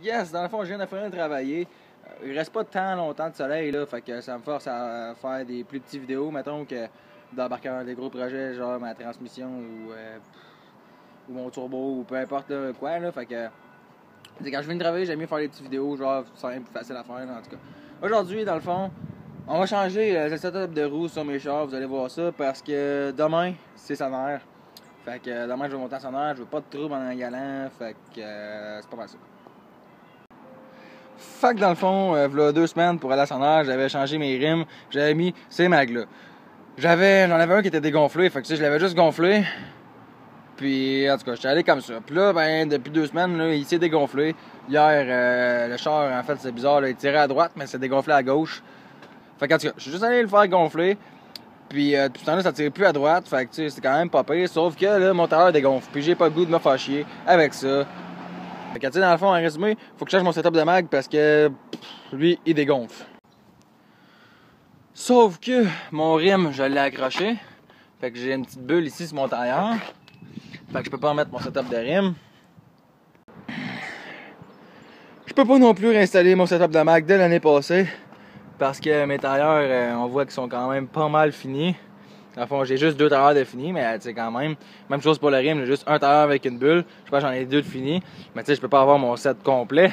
Yes, dans le fond, je viens de finir de travailler. Il reste pas tant longtemps de soleil, là, fait que ça me force à faire des plus petites vidéos, mettons, que d'embarquer dans des gros projets, genre ma transmission ou mon turbo ou peu importe là, quoi, là, fait que quand je viens de travailler, j'aime mieux faire des petites vidéos, genre simple, facile à faire, là, en tout cas. Aujourd'hui, dans le fond, on va changer le setup de roue sur mes chars, vous allez voir ça, parce que demain, c'est sa mère. Fait que demain, je vais monter à son heure, je veux pas de trouble en galant, fait que c'est pas mal ça. Fait que dans le fond, v'là 2 semaines pour aller à son heure, j'avais changé mes rimes, j'avais mis ces mags-là. J'en avais un qui était dégonflé, fait que tu sais, je l'avais juste gonflé. Puis en tout cas, j'étais allé comme ça. Puis là, ben, depuis 2 semaines, là, il s'est dégonflé. Hier, le char, en fait, c'est bizarre, là, il tirait à droite, mais c'est dégonflé à gauche. Fait qu'en tout cas, je suis juste allé le faire gonfler. Puis depuis ce temps-là, ça tirait plus à droite. Fait que tu sais, c'est quand même pas pire. Sauf que là, mon tailleur dégonfle. Puis j'ai pas le goût de me faire chier avec ça. Fait que tu sais, dans le fond, en résumé, faut que je change mon setup de mag parce que lui, il dégonfle. Sauf que mon rim, je l'ai accroché. Fait que j'ai une petite bulle ici sur mon tailleur. Fait que je peux pas remettre mon setup de rim. Je peux pas non plus réinstaller mon setup de mag de l'année passée. Parce que mes tailleurs, on voit qu'ils sont quand même pas mal finis. Dans le fond, j'ai juste 2 tailleurs de finis, mais tu sais, quand même. Même chose pour le rim, j'ai juste un tailleur avec une bulle. Je pense que j'en ai 2 de finis. Mais tu sais, je peux pas avoir mon set complet.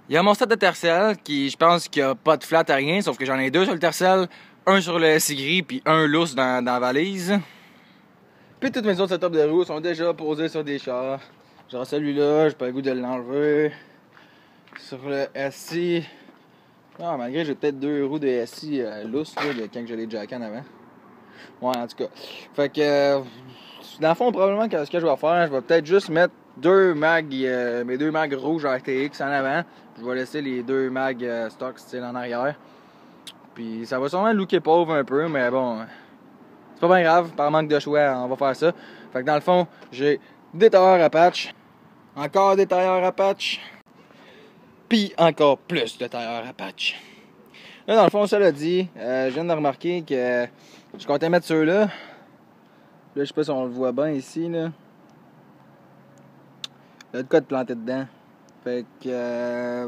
Il y a mon set de tercel qui, je pense qu'il n'y a pas de flat à rien, sauf que j'en ai 2 sur le tercel, un sur le SI gris, puis un lousse dans la valise. Puis toutes mes autres setups de roues sont déjà posés sur des chars. Genre celui-là, j'ai pas le goût de l'enlever. Sur le SI. Ah, malgré j'ai peut-être 2 roues de SI lousses là, de quand je l'ai jacké en avant. Ouais, en tout cas. Fait que, dans le fond, probablement que ce que je vais faire, je vais peut-être juste mettre mes 2 mags rouges RTX en avant. Je vais laisser les 2 mags stock style en arrière. Puis ça va sûrement looker pauvre un peu, mais bon, c'est pas bien grave. Par manque de choix, on va faire ça. Fait que dans le fond, j'ai des tailleurs à patch. Encore des tailleurs à patch. Puis encore plus de tailleurs à patch. Là, dans le fond, cela dit, je viens de remarquer que je comptais mettre ceux-là. Là, je sais pas si on le voit bien ici, là. Il y a de quoi de planter dedans. Fait que...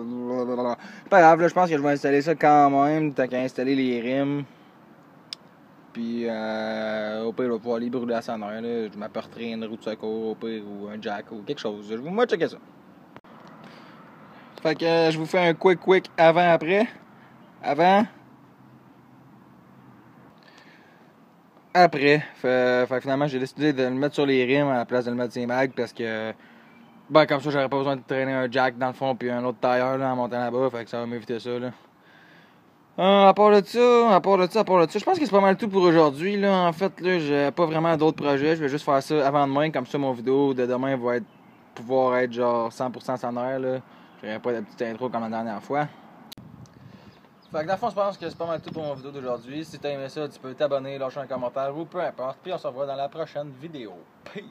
pas grave, là, je pense que je vais installer ça quand même, tant qu'à installer les rims. Puis, au pire, je vais pouvoir aller brûler à son heure, là. Je m'apporterai une roue de secours, au pire, ou un jack, ou quelque chose. Je vais moi checker ça. Fait que je vous fais un quick avant-après. Avant. Après. Fait que finalement, j'ai décidé de le mettre sur les rims à la place de le mettre sur les mags parce que, ben, comme ça, j'aurais pas besoin de traîner un jack dans le fond puis un autre tailleur là, en montant là-bas. Fait que ça va m'éviter ça, là. À part de ça, je pense que c'est pas mal tout pour aujourd'hui, là. En fait, là, j'ai pas vraiment d'autres projets. Je vais juste faire ça avant demain. Comme ça, mon vidéo de demain va pouvoir être genre 100% sonore, là. J'aurai pas de petite intro comme la dernière fois. Fait que dans le fond, je pense que c'est pas mal tout pour mon vidéo d'aujourd'hui. Si t'as aimé ça, tu peux t'abonner, lâcher un commentaire ou peu importe. Puis on se revoit dans la prochaine vidéo. Peace!